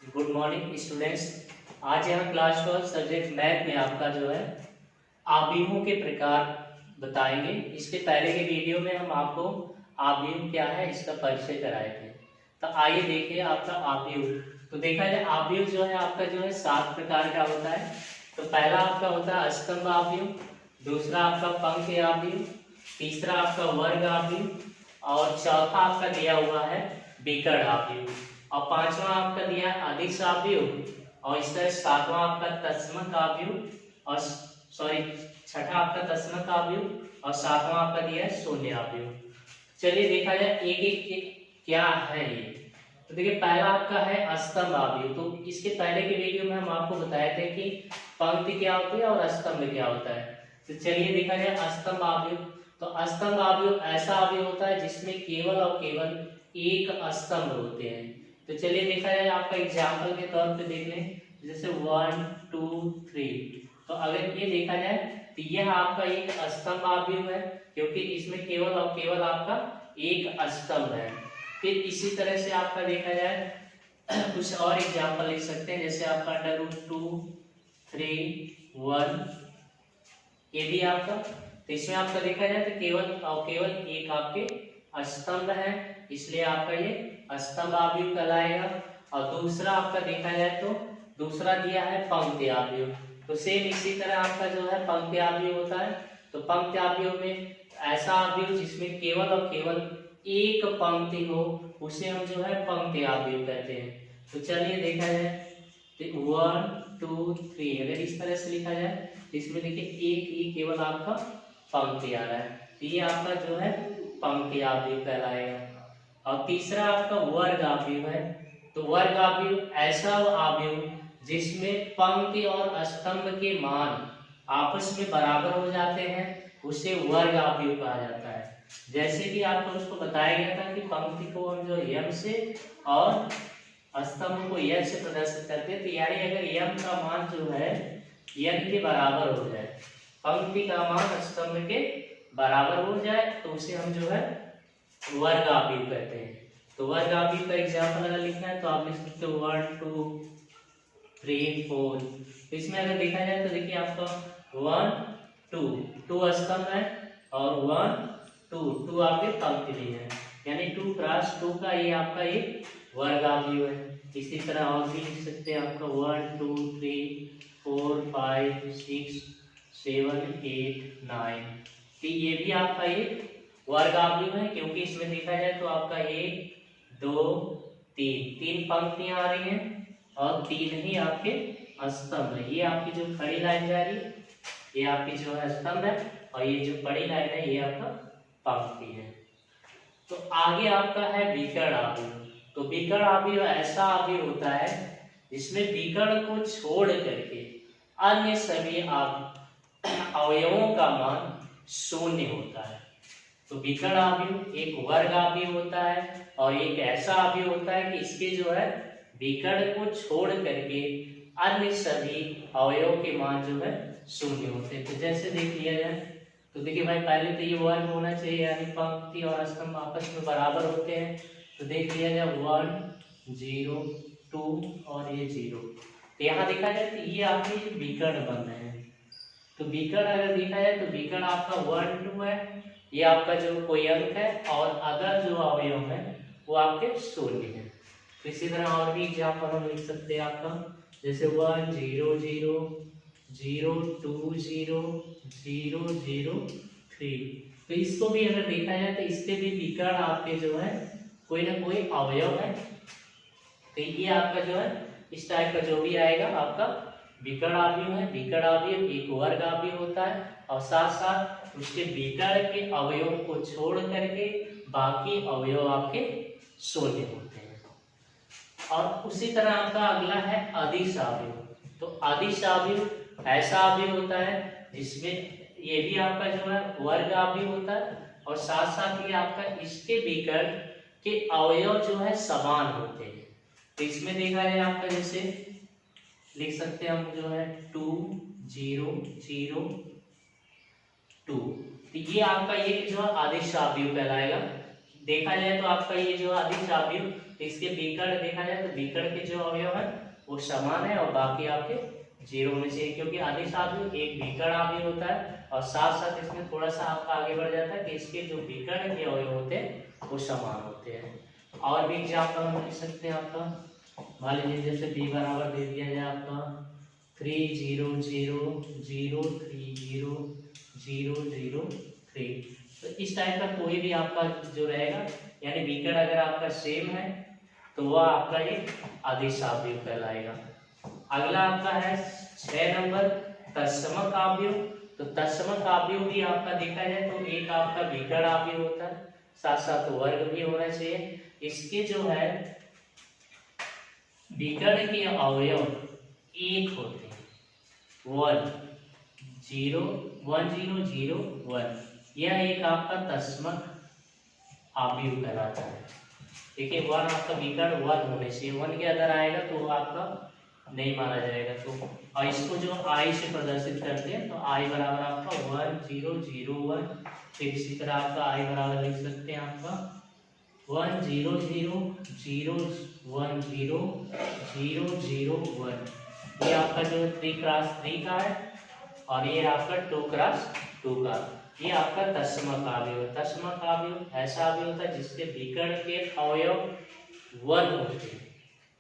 Good morning students. आज यहाँ class 12 subject math में आपका जो है आव्यूहों के प्रकार बताएंगे। इसके पहले के वीडियो में हम आपको आव्यूह क्या है इसका परिचय कराए थे। तो आइए देखिए आपका आव्यूह। तो देखा जाए आव्यूह जो है आपका जो है 7 प्रकार का होता है। तो पहला आपका होता है स्तंभ आव्यूह, दूसरा आपका पंक्ति आव्यूह, तीसरा आपका वर्ग आव्यूह और चौथा आपका दिया हुआ है विकर्ण आव्यूह और पांचवा आपका दिया है अदिश आव्यूह और इस तरह सातवां आपका तत्समक आव्यूह और छठा आपका तत्समक आव्यूह और सातवां आपका दिया है शून्य आव्यूह। चलिए देखा जाए एक एक क्या है ये। तो देखिए पहला आपका है स्तंभ आव्यूह। तो इसके पहले के वीडियो में हम आपको बताए थे कि पंक्ति क्या होती है और स्तंभ क्या होता है। तो चलिए देखा जाए स्तंभ आव्यूह। तो स्तंभ आव्यूह ऐसा आव्यूह होता है जिसमें केवल और केवल एक स्तंभ होते हैं। तो चलिए देखा जाए आपका एग्जाम्पल के तौर पे देख लें, जैसे 1 2 3। तो अगर ये देखा जाए तो यह आपका एक स्तंभ आव्यूह है क्योंकि इसमें केवल और केवल आपका एक स्तंभ है। फिर इसी तरह से आपका देखा जाए कुछ और एग्जाम्पल लिख सकते हैं, जैसे आपका √2 3 1 ये भी आपका। तो इसमें आपका देखा जाए तो केवल और केवल एक आपके स्तंभ है, इसलिए आपका ये स्तंभ आव्यूह कहलाएगा। और दूसरा आपका देखा जाए तो दूसरा दिया है पंक्ति आव्यूह। तो सेम इसी तरह आपका जो है पंक्ति आव्यूह होता है। तो पंक्ति आव्यूह में ऐसा आव्यूह जिसमें केवल और केवल एक पंक्ति हो उसे हम जो है पंक्ति आव्यूह कहते हैं। तो चलिए देखा जाए तो 1 2 3 अगर इस तरह से लिखा जाए तो इसमें देखिए एक ही केवल आपका पंक्ति आ रहा है, तो ये आपका जो है पंक्ति आव्यूह कहलाएगा। और तीसरा आपका वर्ग आव्यूह है। तो वर्ग आव्यूह ऐसा आव्यूह जिसमें पंक्ति और स्तंभ के मान आपस में बराबर हो जाते हैं उसे वर्ग आव्यूह कहा जाता है। जैसे कि आपको उसको बताया गया था कि पंक्ति को हम जो यम से और स्तंभ को यम से प्रदर्शित करते हैं। तो यानी अगर यम का मान जो है यन के बराबर हो जाए, पंक्ति का मान स्तंभ के बराबर हो जाए तो उसे हम जो है वर्ग आव्यूह कहते हैं। तो वर्ग आव्यूह का एग्जाम्पल अगर लिखना है तो आप लिख सकते हो 1 2 3 4। तो इसमें अगर देखा जाए तो देखिए आपका 1 2 स्तंभ है और 1 2 आपके पंक्ति भी है, यानी 2 क्रॉस 2 का ये आपका एक वर्ग आव्यूह है। इसी तरह और भी लिख सकते हैं आपका 1 2 3 4 5 6 7 8 9। तो ये भी आपका एक वर्ग आव्यूह है क्योंकि इसमें देखा जाए तो आपका 1 2 3 पंक्तियां आ रही हैं और 3 ही आपके स्तंभ है। ये आपकी जो खड़ी लाइन जा रही है ये आपकी जो है स्तंभ है और ये जो बड़ी लाइन है ये आपका पंक्ति है। तो आगे आपका है विकर्ण आव्यूह। तो विकर्ण आव्यूह ऐसा आव्यूह होता है जिसमें विकर्ण को छोड़ करके अन्य सभी अवयवों का मान शून्य होता है। तो विकर्ण आव्यूह एक वर्ग आव्यूह होता है और एक ऐसा आव्यूह होता है कि इसके जो है विकर्ण को छोड़ करके अन्य सभी अवयवों के मान जो है शून्य होते हैं। तो जैसे देख लिया जाए तो देखिए भाई पहले तो ये वर्ग होना चाहिए, यानी पंक्ति और स्तंभ आपस में बराबर होते हैं। तो देख लिया जाए 1 0 2 और ये 0। तो यहाँ देखा जाए तो ये आपके विकर्ण बन रहे हैं। तो विकर्ण अगर देखा जाए तो विकर्ण आपका 1 2 है, ये आपका जो कोई अंक है और अदर जो अवयव है वो आपके शून्य है। तो इसी तरह और भी एग्जाम्पल हम लिख सकते हैं आपका, जैसे 1 0 0 0 2 0 0 0 3। तो इसको भी अगर देखा जाए तो इसके भी विकर्ण आपके जो है कोई ना कोई अवयव है। तो ये आपका जो है इस टाइप का जो भी आएगा आपका विकर्ण आव्यूह है। विकर्ण आव्यूह एक वर्ग आव्यूह होता है और साथ साथ उसके विकर्ण के अवयवों को छोड़ करके बाकी अवयव आपके शून्य होते हैं। और उसी तरह आपका अगला है अदिश आव्यूह। तो अदिश आव्यूह ऐसा आव्यूह होता है जिसमें ये भी आपका जो है वर्ग आव्यूह होता है और साथ साथ ये आपका इसके विकर्ण के अवयव जो है समान होते हैं। तो इसमें देखा जाए आपका जैसे लिख सकते हैं हम जो है 2 0 0 2। तो ये आपका ये जो है अदिश आव्यूह कहलाएगा। देखा जाए तो आपका ये जो अदिश अवयव, इसके विकर्ण देखा जाए तो विकर्ण के जो अवयव है वो समान है और बाकी आपके जीरो होने चाहिए, क्योंकि अदिश अवयव एक विकर्ण अवयव होता है और साथ साथ इसमें थोड़ा सा आपका आगे बढ़ जाता है कि इसके जो विकर्ण के अवयव होते हैं वो समान होते हैं। और भी एग्जाम्पल हम लिख सकते हैं आपका, मान लीजिए जैसे b बराबर दे दिया जाए आपका 3 0 0 0 3 0 0 0 3, तो इस टाइप का कोई भी आपका जो रहेगा, यानी विकर्ण अगर आपका सेम है तो वह आपका एक अदिश अवयव कहलाएगा। अगला आपका है 6 नंबर तत्समक अवयव। तो तत्समक अवयव भी आपका देखा जाए तो एक आपका विकर्ण अवयव होता है, साथ साथ वर्ग भी होना चाहिए। इसके जो है विकर्ण के अवयव एक होते हैं, 1 0 1 0 0 1, यह एक आपका तत्समक अवयव कहलाता है। देखिए 1 आपका विकर्ण 1 होने से 1 के अंदर आएगा तो वो आपका नहीं माना जाएगा। तो और इसको जो i से प्रदर्शित करते हैं तो i बराबर आपका 1 0 0 1, फिर इसी तरह आपका i बराबर लिख सकते हैं आपका 1 0 0 0 1 0 0 0 1। ये आपका जो 3x3 का है और ये आपका 2x2 का, ये आपका तत्समक अवयव है। तत्समक अवयव ऐसा अवयव होता है जिसके विकर्ण के अवयव 1 होते हैं,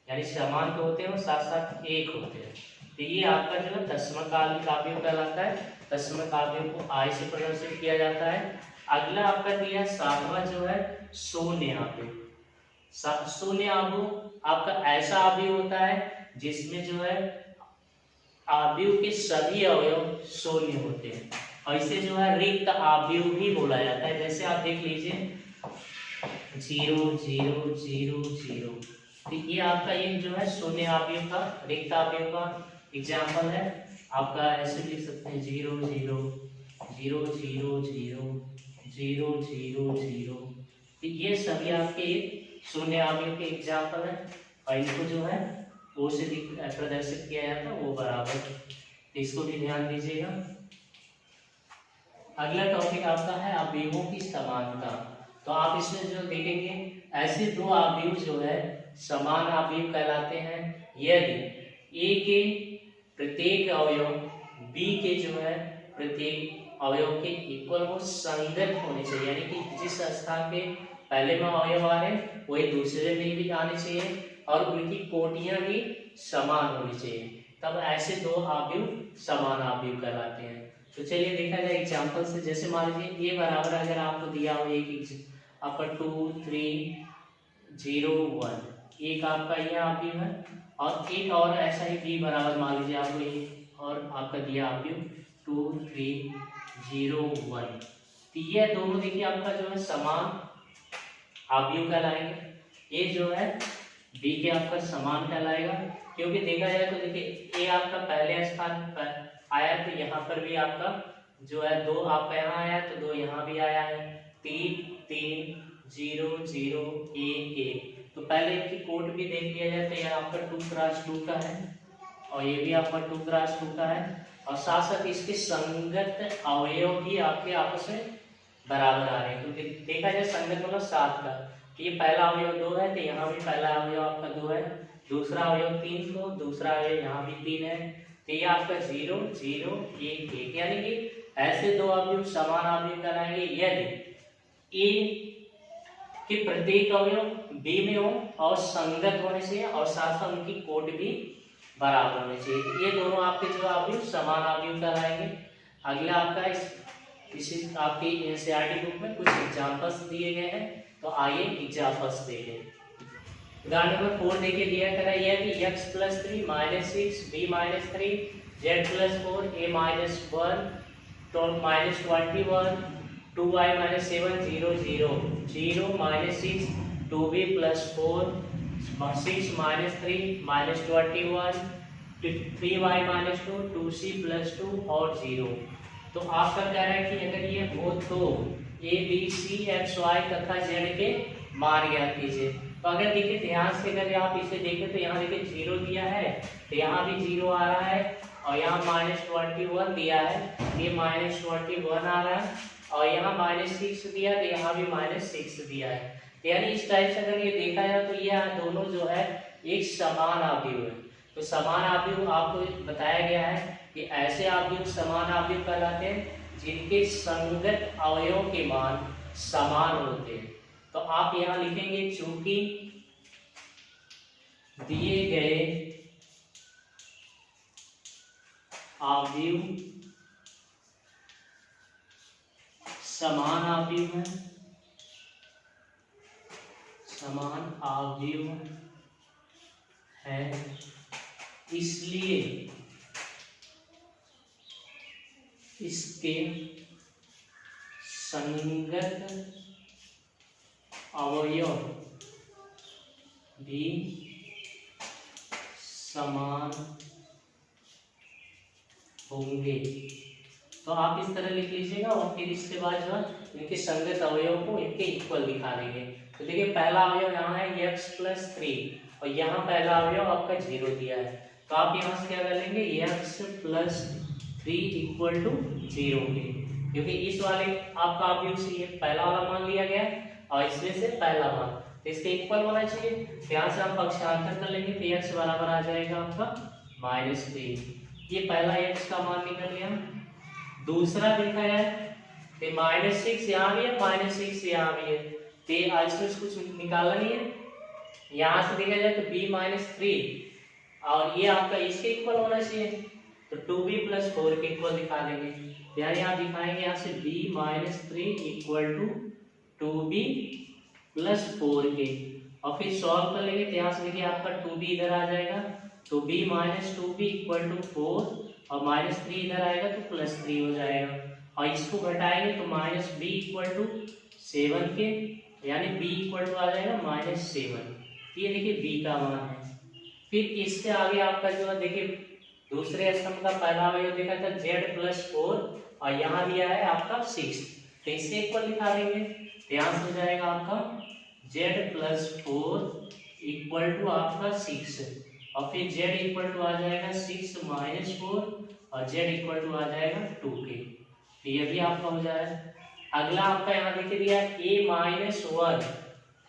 यानी समान तो होते हैं और साथ साथ एक होते हैं, तो ये आपका जो है तत्समक अवयव कहलाता है। तत्समक अवयव को i से प्रदर्शित किया जाता है। अगला आपका दिया 7वां जो है शून्य अवयव। शून्य अवयव आपका ऐसा अवयव होता है जिसमें जो है अवयव के सभी अवयव शून्य होते हैं, और इसे जो है रिक्त अवयव भी बोला जाता है। जैसे आप देख लीजिए 0 0 0 0, तो ये आपका ये जो है शून्य अवयव का रिक्त अवयव का एग्जाम्पल है। आपका ऐसे लिख सकते हैं 0 0 0 0 0 0 0 0, तो ये सभी आपके शून्य अवयव के एग्जाम्पल है, और इनको जो है वो से प्रदर्शित किया जाता है वो बराबर, तो इसको भी ध्यान दीजिएगा। अगला टॉपिक आपका है अवयवों की समानता। तो आप इसमें जो देखेंगे ऐसे दो अवयव जो है समान अवयव कहलाते हैं यदि ए के प्रत्येक अवयव बी के जो है प्रत्येक अवयव के इक्वल हो, संगत होने चाहिए, यानी कि जिस स्थान पे पहले में अवयव आ रहे हैं वही दूसरे में भी आने चाहिए और उनकी कोटियां भी समान होनी चाहिए, तब ऐसे दो अवयव समान अवयव कहलाते हैं। तो चलिए देखा जाए एग्जांपल से। जैसे मान लीजिए a बराबर अगर आपको दिया हो एक आपका 2 3 0 1, एक आपका यह अवयव है, और एक और ऐसा ही b बराबर मान लीजिए आपको एक और आपका दिया अवयव 2 3 0 1, तो ये दोनों देखिए आपका जो है समान अवयव कहलाएंगे। ये जो है b के आपका समान कहलाएगा, क्योंकि देखा जाए तो देखिए a आपका पहले स्थान पर आया तो यहाँ पर भी आपका जो है 2 आपका यहाँ आया तो 2 यहाँ भी आया है, 3 3 0 0 1 1, तो पहले इसकी कोट भी देख लिया जाए तो यह आपका 2x2 का है और ये भी आपका 2x2 का है, और साथ साथ इसके संगत अवयव भी आपके आपस में बराबर आ रहे हैं, क्योंकि देखा जाए संगत मतलब 7 का, ये पहला अवयव 2 है तो यहाँ भी पहला अवयव आपका 2 है, दूसरा अवयव 3 तो दूसरा अवयव यहाँ भी 3 है, तो ये आपका 0 0 1 1, यानी कि ऐसे दो अवयव समान अवयव कहलाएंगे यदि ए के प्रत्येक अवयव बी में हो और संगत होने से और साथ साथ उनकी कोट भी बराबर होने चाहिए, तो ये दोनों आपके जो अवयव समान अवयव कहलाएंगे। अगला आपका इस आपकी एनसीईआरटी बुक में कुछ एग्जांपल्स दिए गए हैं, तो आइए एग्जांपल्स देखें। उदाहरण नंबर 4 देखिए दिया करा यह कि x + 3 - 6 b - 3 z + 4 a - 1 तो -21 2y - 7 0 0 0 - 6 2b + 4 6 - 3 -21 3y - 2 2c + 2 और 0। तो आपका कह रहा है कि अगर ये हो तो a b c x y तथा z के मान ज्ञात कीजिए। तो अगर देखिए ध्यान से अगर आप इसे देखें तो यहाँ देखिए 0 दिया है तो यहाँ भी 0 आ रहा है, और यहाँ -21 दिया है ये -21 आ रहा है, और यहाँ -6 दिया तो यहाँ भी -6 दिया है, यानी इस टाइप से अगर ये देखा जाए तो ये दोनों जो है एक समान आव्यूह है। तो समान आव्यूह आपको बताया गया है कि ऐसे आव्यूह समान आव्यूह कहलाते हैं जिनके संगत अवयवों के मान समान होते हैं। तो आप यहाँ लिखेंगे चूंकि दिए गए आव्यूह समान आव्यूह है, समान आव्यूह है, इसलिए इसके संगत अवयव भी समान होंगे। तो आप इस तरह लिख लीजिएगा और फिर इसके बाद जो है इनके संगत अवयव को इनके इक्वल दिखा देंगे। तो देखिए पहला अवयव यहाँ है x + 3 और यहाँ पहला अवयव आपका 0 दिया है। तो आप यहाँ से क्या कर लेंगे x + 3 = 0 के, क्योंकि इस वाले आपका अवयव से ये पहला वाला मान लिया गया और इसमें से पहला मान, तो इसके इक्वल होना चाहिए। यहाँ से आप पक्षांतर कर लेंगे तो x बराबर आ जाएगा आपका -3। ये पहला x का मान निकल गया। दूसरा देखा जाए तो -6 यहाँ भी है, -6 यहाँ भी है, तो आज से कुछ निकालना नहीं है। यहाँ से देखा जाए तो b - 3 और ये आपका इसके इक्वल होना चाहिए, तो 2b + 4 के इक्वल दिखा देंगे। यानी आप दिखाएंगे यहाँ से b - 3 = 2b + 4 के, और फिर सॉल्व कर लेंगे तो यहाँ से देखिए आपका 2b इधर आ जाएगा, तो b - 2b = 4 और -3 इधर आएगा तो +3 हो जाएगा, और इसको घटाएंगे तो -b = 7 के, यानी b = आ जाएगा -7। ये देखिए b का मान है। फिर इसके आगे आपका जो है देखिए दूसरे स्तंभ का पहला अवयव देखा था z + 4 और यहाँ दिया है आपका 6, तो इससे इक्वल दिखा देंगे। ध्यान से हो जाएगा आपका z + 4 = आपका 6 और फिर z = आ जाएगा 6 - 4 और z = आ जाएगा 2 के, तो ये भी आपका हो जाएगा। अगला आपका यहाँ देखिए दिया a - 1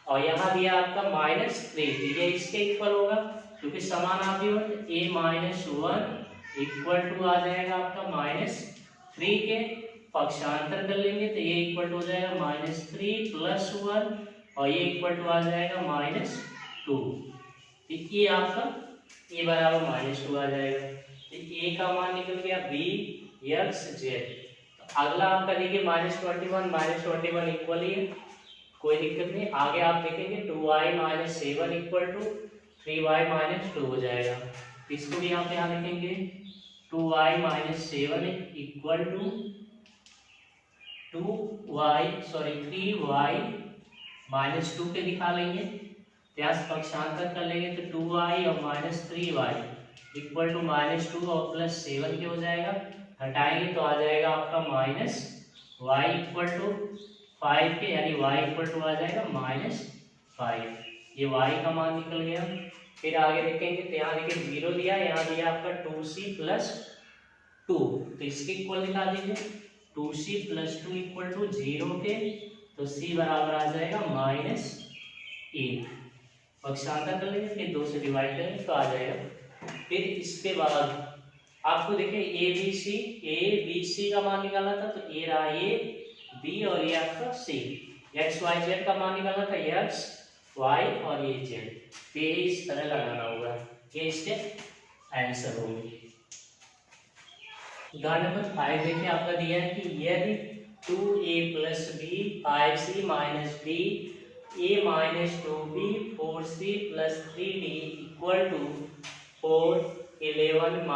और यहाँ दिया आपका -3, तो ये इसके इक्वल होगा क्योंकि समान आव्यूह है। a - 1 = आ जाएगा आपका -3 के, पक्षांतर कर लेंगे तो ये इक्वल हो जाएगा -3 + 1 और ये इक्वल आ जाएगा -2। ये आपका a बराबर -2 आ जाएगा। तो a का मान निकल गया b x z। तो अगला आपका देखिए -21 इक्वल ही है, कोई दिक्कत नहीं। आगे आप देखेंगे 2y - 7 = 3y - 2 हो जाएगा, इसको भी आप यहाँ लिखेंगे 2y - 7 = 3y - 2 के दिखा लेंगे। यहाँ से पक्षांतर कर लेंगे तो 2y और -3y = -2 और +7 के हो जाएगा। हटाएंगे तो आ जाएगा आपका -y = 5 के, यानी y = आ जाएगा -5। ये y का मान निकल गया। फिर आगे देखेंगे तो यहाँ देखिए 0 दिया, यहाँ दिया आपका 2c + 2, तो इसके इक्वल दिखा दीजिए 2c + 2 = 0 के, तो c बराबर आ जाएगा -1। पक्षांतर कर लेंगे फिर 2 से डिवाइड करेंगे तो आ जाएगा। फिर इसके बाद आपको देखिए a b c का मान निकालना था, तो a रहा a b और ये आपका c। x y z का मान निकालना था x y और ये z, तो ये इस तरह लगाना होगा, ये इसके आंसर होंगे। उदाहरण नंबर 5 देखिए आपका दिया है कि यदि 2a + b 5c - d a - 2b 4c + 3d = 4 11 -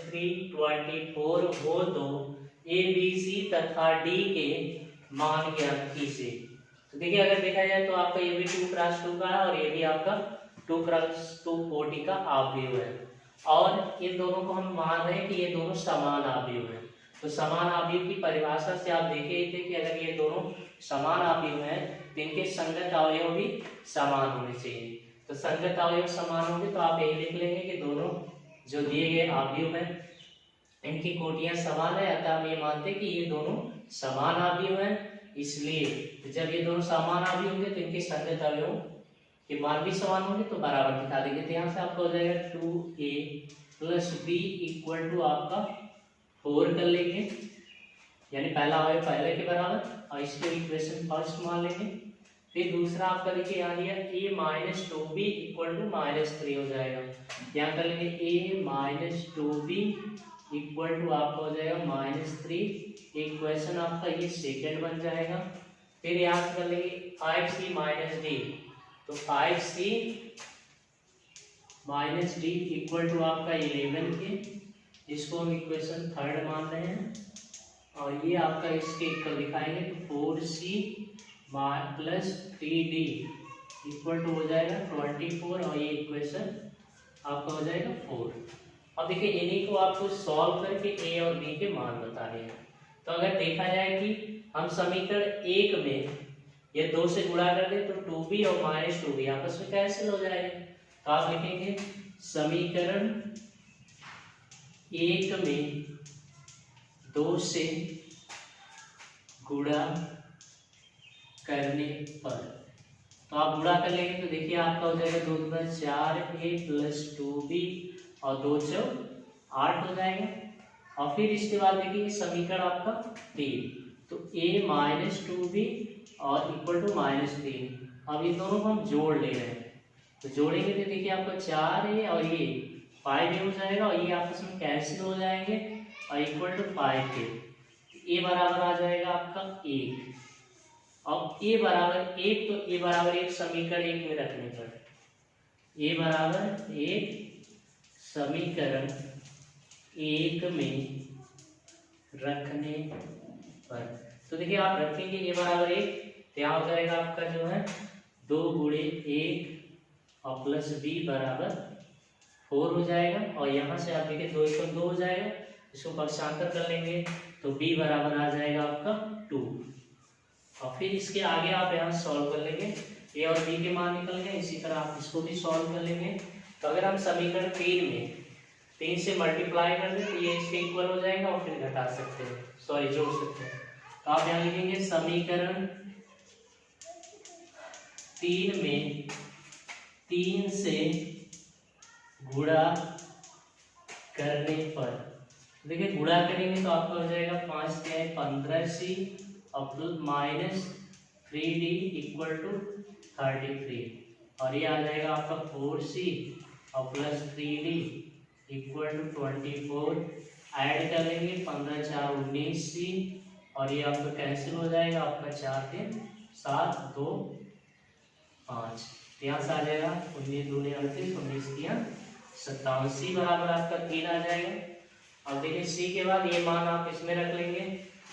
3 24 हो तो a b c तथा d के मान ज्ञात कीजिए। तो देखिए अगर देखा जाए तो आपका ये भी 2x2 का है और ये भी आपका 2x2 कोटि का आव्यूह है, और इन दोनों को हम मान रहे हैं कि ये दोनों समान आव्यूह हैं। तो समान आव्यूह की परिभाषा से आप देखे ही थे कि अगर ये दोनों समान आव्यूह हैं तो इनके संगत अवयव भी समान होने चाहिए। तो संगत अवयव समान होंगे तो आप यही लिख लेंगे कि दोनों जो दिए गए आव्यूह हैं इनकी कोटियां समान है, अतः हम ये मानते हैं कि ये दोनों समान आव्यूह हैं। इसलिए तो जब ये दोनों समान आदि होंगे तो इनके संगत अवयवों के मान भी समान होंगे तो बराबर दिखा देंगे। तो यहाँ से आपका हो जाएगा 2a plus B equal to आपका 4 कर लेंगे, यानी पहला अवयव पहले के बराबर और इसको इक्वेशन फर्स्ट मान लेंगे। फिर दूसरा आपका देखिए यहाँ दिया a minus 2b equal to -3 हो जाएगा। यहाँ कर लेंगे a minus 2b equal to आपका हो जाएगा -3। इक्वेशन आपका ये सेकंड बन जाएगा। फिर यहाँ से कर लेंगे 5c माइनस d, तो 5c minus D equal to आपका 11 के, इसको हम इक्वेशन थर्ड मान रहे हैं और ये आपका इसके इक्वल दिखाएंगे तो 4c plus 3d equal to हो जाएगा 24 और ये इक्वेशन आपका हो जाएगा 4। अब देखिए इन्हीं को आपको सॉल्व करके a और b के मान बताने हैं। तो अगर देखा जाए कि हम समीकरण 1 में ये 2 से गुणा कर दे तो 2b और -2b आपस में कैंसिल हो जाएगा। तो आप लिखेंगे समीकरण 1 में 2 से गुणा करने पर, तो आप गुणा कर लेंगे तो देखिए आपका हो जाएगा 2 दूना 4a प्लस 2b और 2 चौक 8 हो जाएगा। और फिर इसके बाद देखिए समीकरण आपका 3, तो a माइनस 2b और इक्वल टू -3। अब ये दोनों को हम जोड़ ले रहे हैं तो जोड़ेंगे तो देखिए आपका 4a और ये 5a हो जाएगा और ये आपस में कैंसिल हो जाएंगे और इक्वल टू 5a। a बराबर आ जाएगा आपका 1 और a बराबर 1, तो a बराबर 1 समीकरण 1 में रखने पर a बराबर 1 समीकरण 1 में रखने पर, तो देखिए आप रखेंगे a बराबर 1 तो यहाँ हो जाएगा आपका जो है 2 गुणे 1 और प्लस b बराबर 4 हो जाएगा। और यहाँ से आप देखिए 2 × 2 हो जाएगा, इसको पक्षांतर कर लेंगे तो b बराबर आ जाएगा आपका 2। और फिर इसके आगे आप यहाँ सॉल्व कर लेंगे, a और b के मान निकल गए। इसी तरह आप इसको भी सॉल्व कर लेंगे। तो अगर हम समीकरण 3 में 3 से मल्टीप्लाई कर दें तो ये इसके इक्वल हो जाएगा और फिर घटा सकते हैं, सॉरी जोड़ सकते हैं। तो आप यहाँ लिखेंगे समीकरण 3 में 3 से गुणा करने पर, देखिए गुणा करेंगे तो आपका हो जाएगा 5 क्या है 15c और माइनस 3d इक्वल टू 33 और ये आ जाएगा आपका 4c और plus 3d equal to 24। Add कर लेंगे 15 4 19c और ये आपका कैंसिल हो जाएगा, आपका 4 3 7 2 5, यहाँ से आ जाएगा 19 दूनी 38 19 किया 57, c बराबर आपका 3 आ जाएगा। अब देखिए c के बाद ये मान आप इसमें रख लेंगे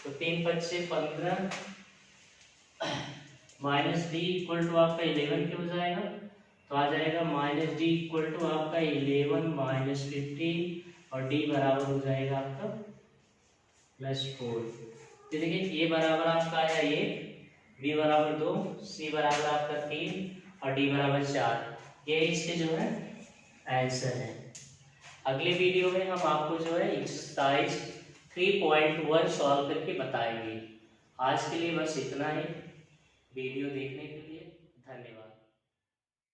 तो 3 5 से 15 माइनस डी इक्वल टू आपका 11 के हो जाएगा, तो आ जाएगा माइनस डी इक्वल टू आपका 11 माइनस 15 और डी बराबर हो जाएगा आपका +4। तो देखिए a बराबर आपका आया 1, b बराबर 2, c बराबर आपका 3 और d बराबर 4। ये इसके जो है आंसर है। अगले वीडियो में हम आपको जो है एक्सरसाइज 3.1 सॉल्व करके बताएंगे। आज के लिए बस इतना ही। वीडियो देखने के लिए धन्यवाद।